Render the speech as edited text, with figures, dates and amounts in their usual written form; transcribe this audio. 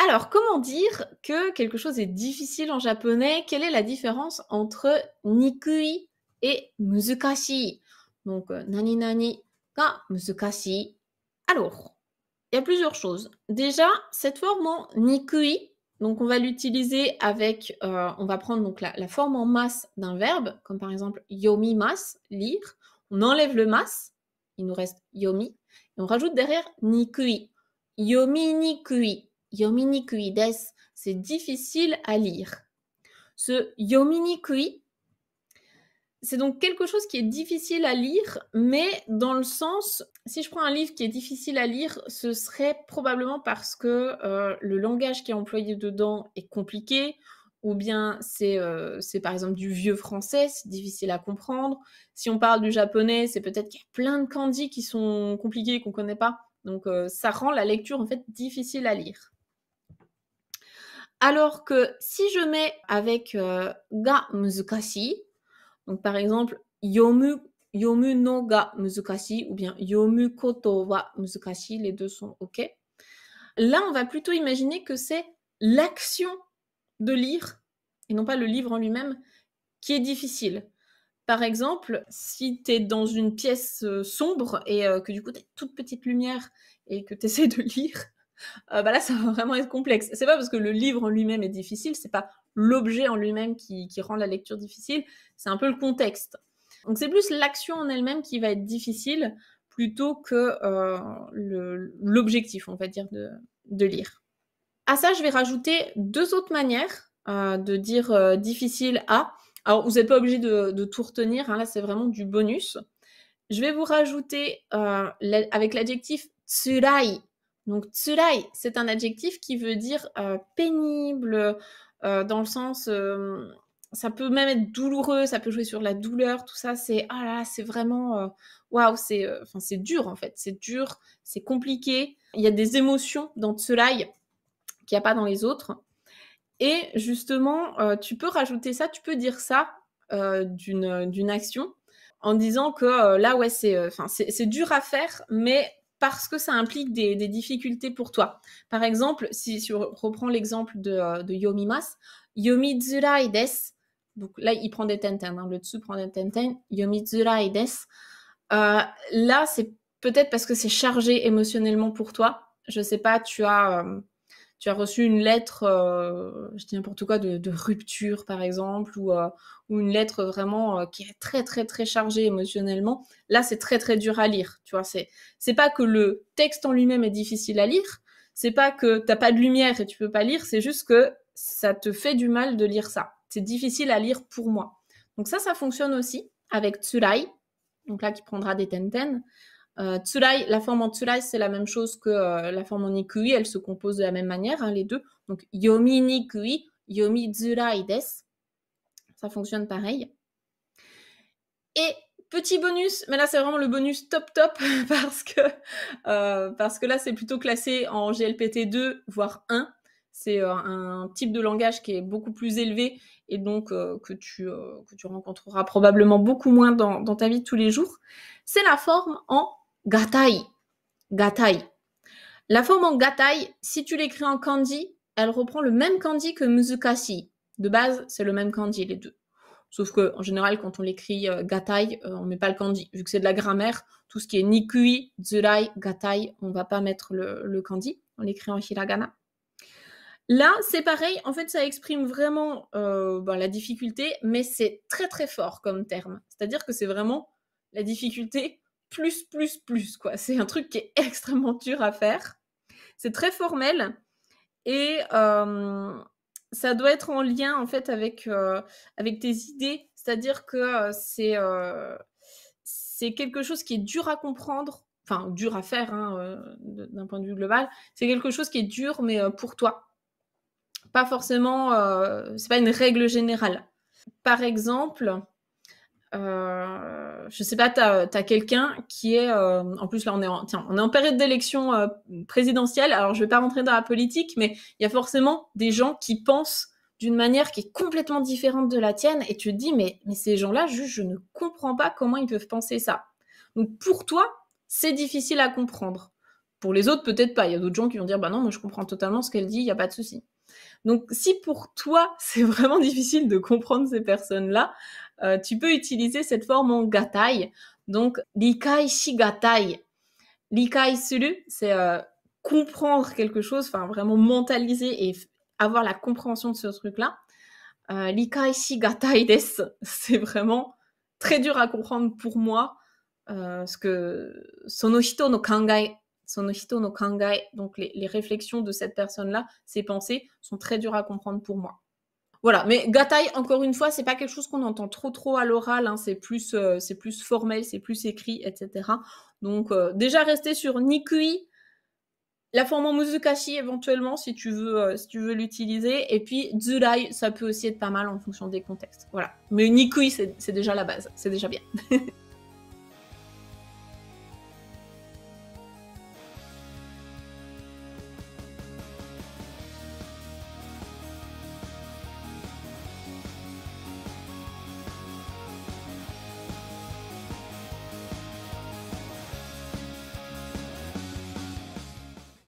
Alors, comment dire que quelque chose est difficile en japonais? Quelle est la différence entre nikui et muzukashi? Donc, nani nani ga muzukashi. Alors, il y a plusieurs choses. Déjà, cette forme en nikui, donc on va l'utiliser avec, on va prendre donc la forme en masse d'un verbe, comme par exemple yomimasu, lire. On enlève le mas, il nous reste yomi, et on rajoute derrière nikui. Yomi nikui. Yomi nikui desu. C'est difficile à lire. Ce yomi nikui, c'est donc quelque chose qui est difficile à lire, mais dans le sens, si je prends un livre qui est difficile à lire, ce serait probablement parce que, le langage qui est employé dedans est compliqué ou bien c'est par exemple du vieux français, c'est difficile à comprendre. Si on parle du japonais, c'est peut-être qu'il y a plein de kanji qui sont compliqués qu'on connaît pas, donc ça rend la lecture, en fait, difficile à lire. Alors que si je mets avec, ga muzukashi, donc par exemple, yomu no ga muzukashi ou bien yomu koto wa muzukashi, les 2 sont OK. Là, on va plutôt imaginer que c'est l'action de lire et non pas le livre en lui-même qui est difficile. Par exemple, si tu es dans une pièce, sombre et que du coup tu as une toute petite lumière et que tu essaies de lire, bah là, ça va vraiment être complexe. C'est pas parce que le livre en lui-même est difficile, c'est pas l'objet en lui-même qui rend la lecture difficile, c'est un peu le contexte. Donc c'est plus l'action en elle-même qui va être difficile plutôt que l'objectif, on va dire, de lire. À ça, je vais rajouter 2 autres manières de dire difficile à. Alors, vous n'êtes pas obligé de tout retenir, hein, là, c'est vraiment du bonus. Je vais vous rajouter avec l'adjectif tsurai. Donc, tsurai, c'est un adjectif qui veut dire pénible, dans le sens, ça peut même être douloureux, ça peut jouer sur la douleur, tout ça, c'est ah là là, c'est vraiment waouh, c'est dur en fait, c'est dur, c'est compliqué. Il y a des émotions dans tsurai qu'il n'y a pas dans les autres. Et justement, tu peux rajouter ça, tu peux dire ça d'une action en disant que là, ouais, c'est dur à faire, mais parce que ça implique des difficultés pour toi. Par exemple, si tu reprends l'exemple de yomimas, yomizurai desu. Donc là, il prend des tenten, hein, le tsu prend des tenten, yomizurai desu. Là, c'est peut-être parce que c'est chargé émotionnellement pour toi. Je sais pas, tu as reçu une lettre, je dis n'importe quoi, de rupture par exemple, ou une lettre vraiment qui est très très très chargée émotionnellement. Là, c'est très très dur à lire. Tu vois, c'est pas que le texte en lui-même est difficile à lire, c'est pas que t'as pas de lumière et tu peux pas lire, c'est juste que ça te fait du mal de lire ça. C'est difficile à lire pour moi. Donc ça fonctionne aussi avec tsurai, donc là qui prendra des tenten. Tsurai, la forme en tsurai, c'est la même chose que la forme en nikui, elle se compose de la même manière, hein, les deux. Donc, yomi nikui, yomi tsurai desu. Ça fonctionne pareil. Et petit bonus, mais là c'est vraiment le bonus top top parce que là c'est plutôt classé en GLPT 2 voire 1. C'est un type de langage qui est beaucoup plus élevé et donc que tu rencontreras probablement beaucoup moins dans ta vie de tous les jours. C'est la forme en gatai. Gatai. La forme en gatai, si tu l'écris en kanji, elle reprend le même kanji que muzukashi. De base, c'est le même kanji les deux. Sauf que en général, quand on l'écrit gatai, on met pas le kanji. Vu que c'est de la grammaire, tout ce qui est nikui, tsurai, gatai, on va pas mettre le kanji. On l'écrit en hiragana. Là, c'est pareil. En fait, ça exprime vraiment la difficulté, mais c'est très très fort comme terme. C'est-à-dire que c'est vraiment la difficulté plus, quoi. C'est un truc qui est extrêmement dur à faire. C'est très formel et ça doit être en lien en fait avec tes idées. C'est-à-dire que c'est quelque chose qui est dur à comprendre, enfin dur à faire hein, d'un point de vue global. C'est quelque chose qui est dur, mais pour toi. Pas forcément, c'est pas une règle générale. Par exemple, je sais pas, t'as quelqu'un qui est, en plus là on est en période d'élection présidentielle, alors je vais pas rentrer dans la politique, mais il y a forcément des gens qui pensent d'une manière qui est complètement différente de la tienne, et tu te dis mais ces gens-là, juste je ne comprends pas comment ils peuvent penser ça. Donc pour toi, c'est difficile à comprendre. Pour les autres, peut-être pas. Il y a d'autres gens qui vont dire: «Bah non, moi je comprends totalement ce qu'elle dit, il y a pas de souci». Donc si pour toi, c'est vraiment difficile de comprendre ces personnes-là, tu peux utiliser cette forme en gatai. Donc likai shigatai. Likai suru, c'est, comprendre quelque chose, enfin vraiment mentaliser et avoir la compréhension de ce truc-là. Likai shigatai desu, c'est vraiment très dur à comprendre pour moi, parce que sono hito no kangai, donc les réflexions de cette personne-là, ses pensées, sont très dures à comprendre pour moi. Voilà, mais gatai, encore une fois, c'est pas quelque chose qu'on entend trop à l'oral, hein, c'est plus formel, c'est plus écrit, et cetera. Donc déjà rester sur nikui, la forme en muzukashi éventuellement si tu veux l'utiliser, et puis zurai, ça peut aussi être pas mal en fonction des contextes. Voilà. Mais nikui, c'est déjà la base, c'est déjà bien.